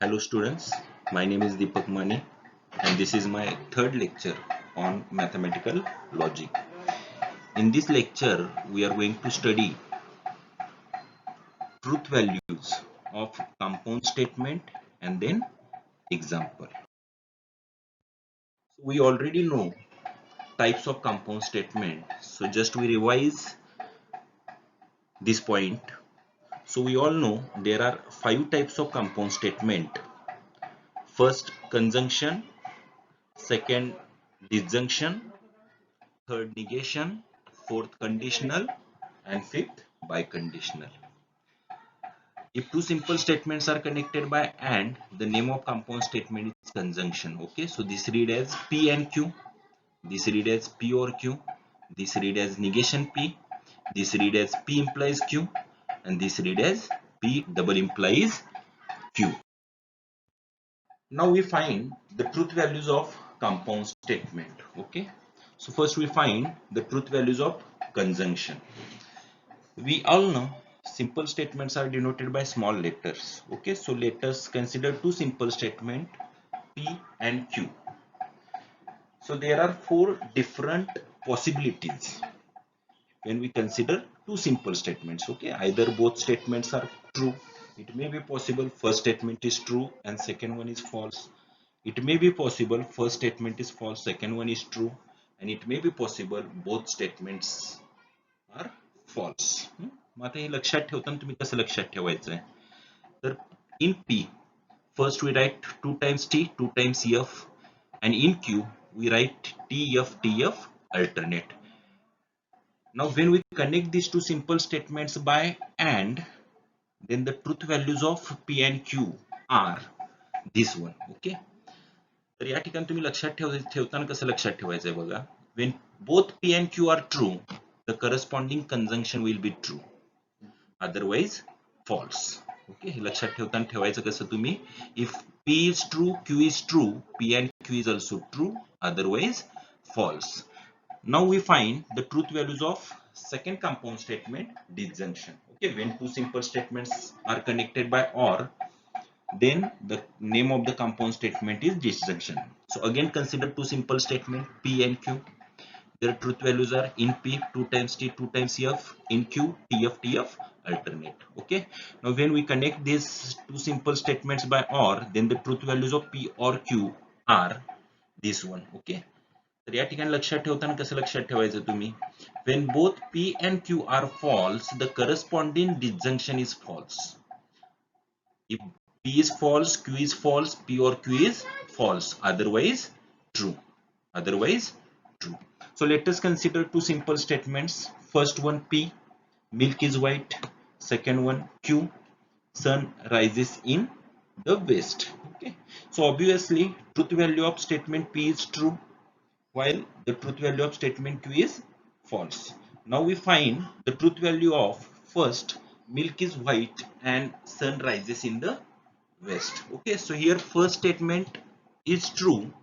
Hello students, my name is Deepak Mani and this is my third lecture on mathematical logic. In this lecture, we are going to study truth values of compound statement and then example. So we already know types of compound statement. So just we revise this point. So we all know there are 5 types of compound statement. First, conjunction. Second, disjunction. Third, negation. Fourth, conditional. And fifth, biconditional. If two simple statements are connected by and, the name of compound statement is conjunction. Okay, so this read as P and Q. This read as P or Q. This read as negation P. This read as P implies Q. And this read as P double implies Q. Now we find the truth values of compound statement. Okay, so first we find the truth values of conjunction. We all know simple statements are denoted by small letters. Okay, so let us consider two simple statements P and Q. So there are 4 different possibilities when we consider two simple statements. Okay, either both statements are true. It may be possible first statement is true and second one is false. It may be possible first statement is false, second one is true, and it may be possible both statements are false. मग आता हे लक्षात ठेवताना तुम्ही कसं लक्षात ठेवायचं आहे तर in P first we write 2 times T 2 times F and in Q we write TF alternate. Now when we connect these two simple statements by and, then the truth values of P and Q are this one. Okay, तर या ठिकाणी तुम्ही लक्षात ठेवताना कसं लक्षात ठेवायचं आहे बघा. When both P and Q are true, the corresponding conjunction will be true, otherwise false. Okay, हे लक्षात ठेवताना ठेवायचं कसं तुम्ही, if P is true, Q is true, P and Q is also true, otherwise false. Now we find the truth values of second compound statement, disjunction. Okay, when two simple statements are connected by or, then the name of the compound statement is disjunction. So again consider two simple statement P and Q. Their truth values are in P 2 times T 2 times F, in Q TF alternate. Okay, now when we connect these two simple statements by or, then the truth values of P or Q are this one. Okay, तर या ठिकाणी लक्षात ठेवताना कसं लक्षात ठेवायचं तुम्ही, when both P and Q are false, the corresponding disjunction is false. If P is false, Q is false, P or Q is false, otherwise true. Otherwise true. So let us consider two simple statements. First one P, milk is white. Second one Q, sun rises in the west. Okay. So obviously truth value of statement P is true, while the truth value of statement Q is false. Now we find the truth value of first milk is white and sun rises in the west. Okay, so here first statement is true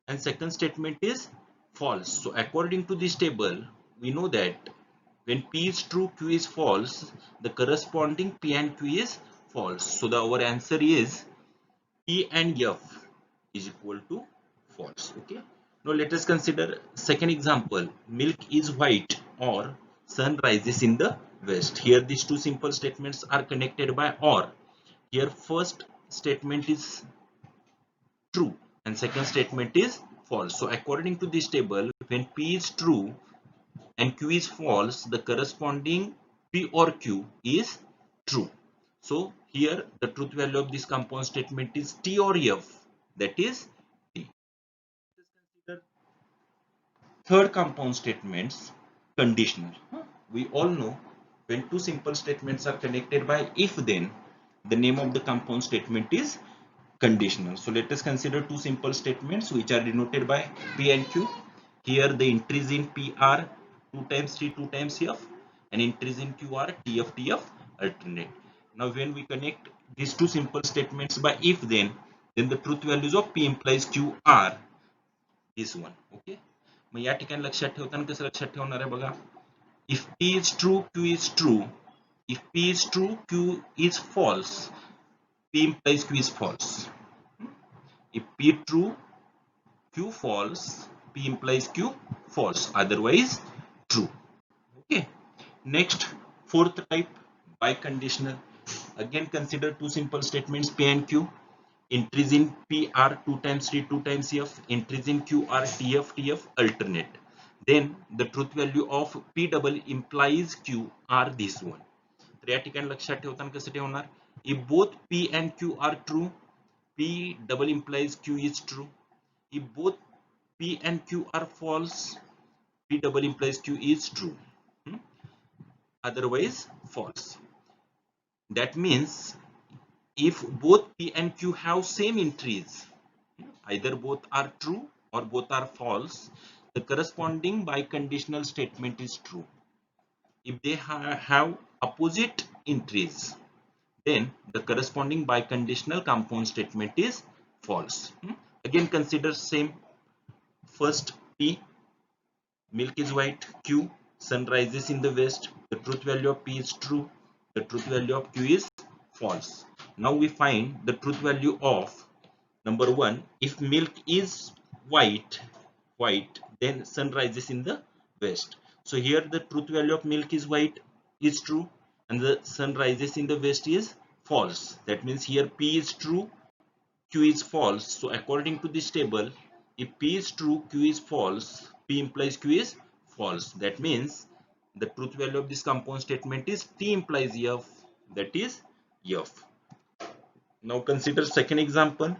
and second statement is false. So according to this table, we know that when P is true, Q is false, the corresponding P and Q is false. So our answer is P and F is equal to false. Okay. Now let us consider second example. Milk is white or sun rises in the west. Here these two simple statements are connected by or. Here first statement is true and second statement is false. So according to this table, when P is true and Q is false, the corresponding P or Q is true. So here the truth value of this compound statement is T or F, that is T. Let us consider third compound statements, conditional. We all know when two simple statements are connected by if then, the name of the compound statement is conditional. So let us consider two simple statements which are denoted by P and Q. Here the entries in P are 2 times T 2 times F and entries in Q are TF alternate. Now when we connect these two simple statements by if then the truth values of P implies Q are this one. Okay, मग या ठिकाणी लक्षात ठेवताना कसं लक्षात ठेवणार आहे बघा, if P is true, Q is true. If P is true, Q is false. P implies Q is false. If P true, Q false, P implies Q false, otherwise true. Okay. Next, fourth type, biconditional. Again, consider two simple statements P and Q. Entries in P are 2 times T, 2 times F. Entries in Q are TF, TF alternate. Then the truth value of P double implies Q are this one. तर या ठिकाणी लक्षात ठेवताना कसं ठेवणार? If both P and Q are true, P double implies Q is true. If both P and Q are false, P double implies Q is true. Otherwise false. That means if both P and Q have same entries, either both are true or both are false, the corresponding biconditional statement is true. If they have opposite entries, then the corresponding biconditional compound statement is false. Again, consider same. First, P, milk is white. Q, sun rises in the west. The truth value of P is true. The truth value of Q is false. Now we find the truth value of number 1. If milk is white, then sun rises in the west. So here the truth value of milk is white is true and the sun rises in the west is false. That means here P is true, Q is false. So according to this table, if P is true, Q is false, P implies Q is false. That means the truth value of this compound statement is T implies F, that is F. Now consider second example.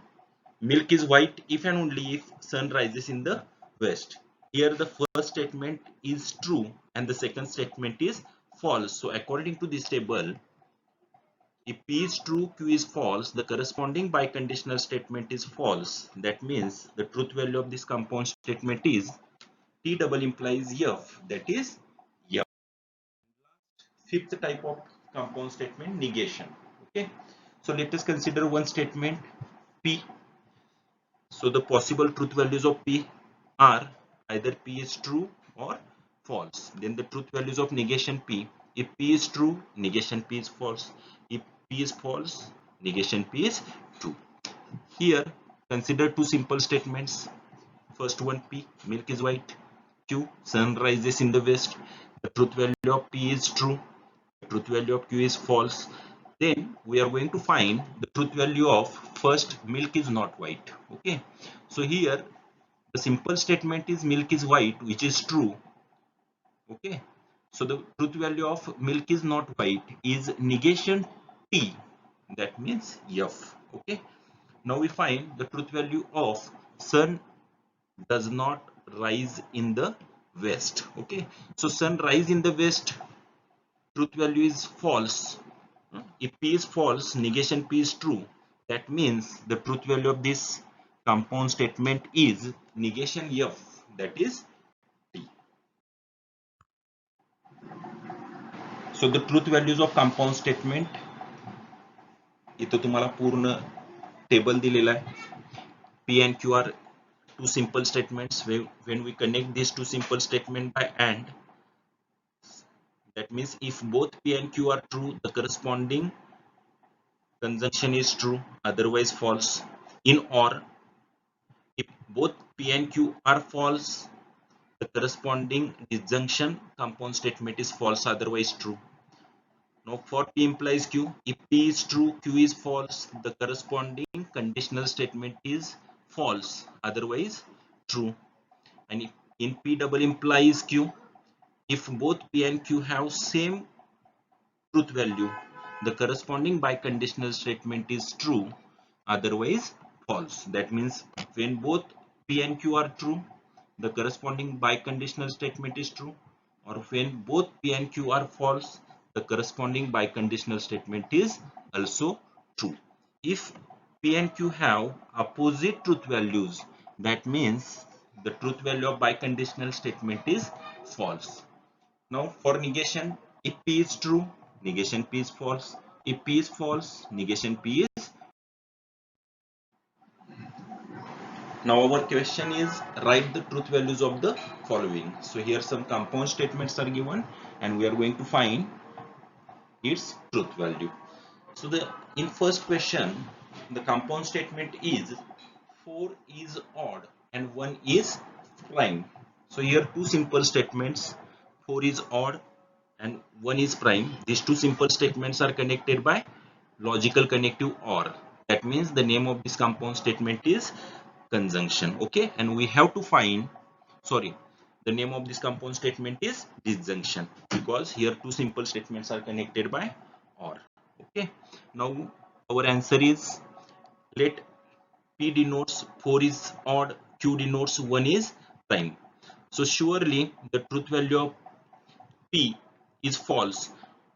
Milk is white if and only if sun rises in the west. Here the first statement is true and the second statement is false. So according to this table, if P is true, Q is false, the corresponding biconditional statement is false. That means the truth value of this compound statement is T double implies F, that is F. Fifth type of compound statement, negation. Okay. So let us consider one statement P. So the possible truth values of P are either P is true or false. Then the truth values of negation P. If P is true, negation P is false. If P is false, negation P is true. Here, consider two simple statements. First one P, milk is white. Q, sun rises in the west. The truth value of P is true. The truth value of Q is false. Then we are going to find the truth value of first milk is not white. Okay. So here the simple statement is milk is white, which is true. Okay. So the truth value of milk is not white is negation T. That means F. Okay. Now we find the truth value of sun does not rise in the west. Okay. So sun rise in the west, truth value is false. If P is false, negation P is true. That means the truth value of this compound statement is negation F, that is T. So the truth values of compound statement, इथं तुम्हाला पूर्ण table दिलेला आहे. P and Q are two simple statements. When we connect these two simple statements by AND, that means if both P and Q are true, the corresponding conjunction is true, otherwise false. In OR, if both P and Q are false, the corresponding disjunction compound statement is false, otherwise true. Now for P implies Q, if P is true, Q is false, the corresponding conditional statement is false, otherwise true. And if in P double implies Q, if both P and Q have same truth value, the corresponding biconditional statement is true, otherwise false. That means when both P and Q are true, the corresponding biconditional statement is true, or when both P and Q are false, the corresponding biconditional statement is also true. If P and Q have opposite truth values, that means the truth value of biconditional statement is false. Now for negation, if P is true, negation P is false. If P is false, negation P is. Now our question is write the truth values of the following. So here some compound statements are given and we are going to find its truth value. So the in first question the compound statement is 4 is odd and 1 is prime. So here two simple statements, 4 is odd and 1 is prime. These two simple statements are connected by logical connective OR. That means the name of this compound statement is conjunction. Okay, and we have to find, sorry, the name of this compound statement is disjunction, because here two simple statements are connected by OR. Okay, now our answer is, let P denotes 4 is odd, Q denotes 1 is prime. So surely the truth value of P is false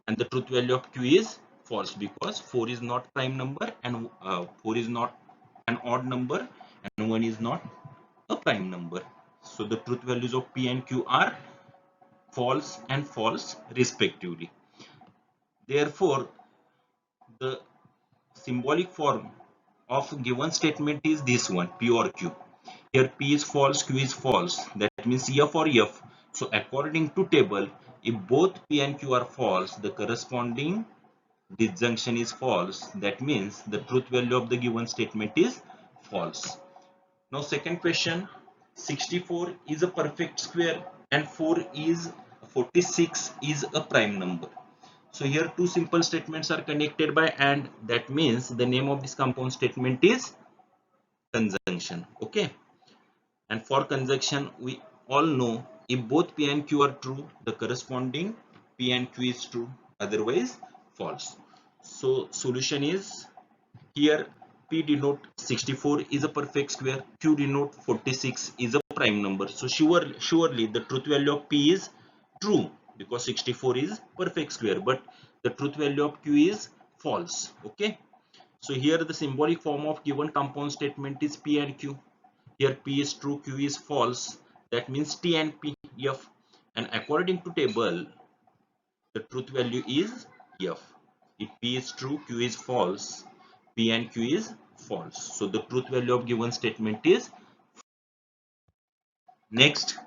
and the truth value of Q is false, because 4 is not prime number and 4 is not an odd number and 1 is not a prime number. So the truth values of P and Q are false and false respectively. Therefore, the symbolic form of given statement is this one, P or Q. Here P is false, Q is false. That means F or F. So according to table, if both P and Q are false, the corresponding disjunction is false. That means the truth value of the given statement is false. Now second question, 64 is a perfect square and 46 is a prime number. So here two simple statements are connected by and, that means the name of this compound statement is conjunction. Okay, and for conjunction we all know if both P and Q are true, the corresponding P and Q is true, otherwise false. So solution is, here P denote 64 is a perfect square, Q denote 46 is a prime number. So surely the truth value of P is true because 64 is perfect square, but the truth value of Q is false. Okay, so here the symbolic form of given compound statement is P and Q. Here P is true, Q is false. That means T and P, F. And according to table, the truth value is F. If P is true, Q is false, P and Q is false. So the truth value of given statement is. Next,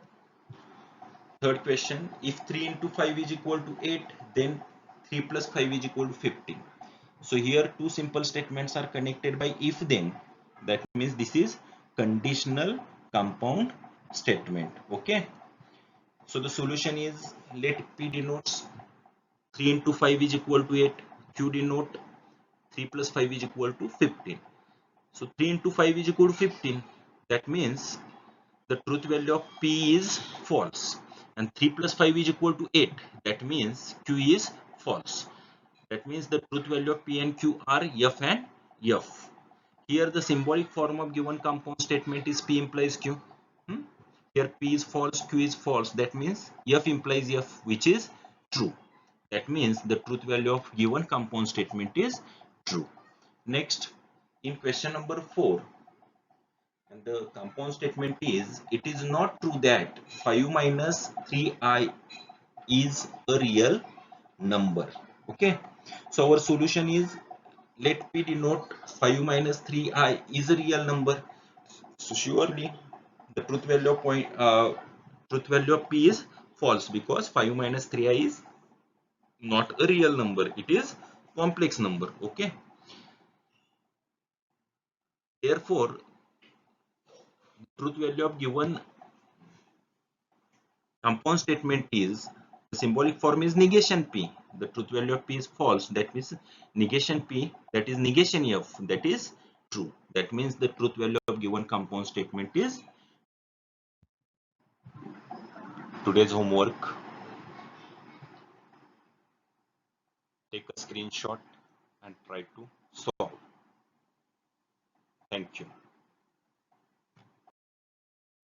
third question. If 3 into 5 is equal to 8, then 3 plus 5 is equal to 15. So here two simple statements are connected by if then. That means this is conditional compound statement. Okay. So the solution is, let P denotes 3 into 5 is equal to 8. Q denote 3 plus 5 is equal to 15. So 3 into 5 is equal to 15. That means the truth value of P is false. And 3 plus 5 is equal to 8. That means Q is false. That means the truth value of P and Q are F and F. Here the symbolic form of given compound statement is P implies Q. Here P is false, Q is false. That means F implies F, which is true. That means the truth value of given compound statement is true. Next, in question number 4, and the compound statement is, it is not true that 5 minus 3i is a real number. Okay, so our solution is, let P denote 5 minus 3i is a real number. So surely the truth value of P is false, because 5 minus 3i is not a real number, it is complex number. Okay, therefore truth value of given compound statement is, the symbolic form is negation P. The truth value of P is false, that means negation P, that is negation F, that is true. That means the truth value of given compound statement is. Today's homework, take a screenshot and try to solve. Thank you.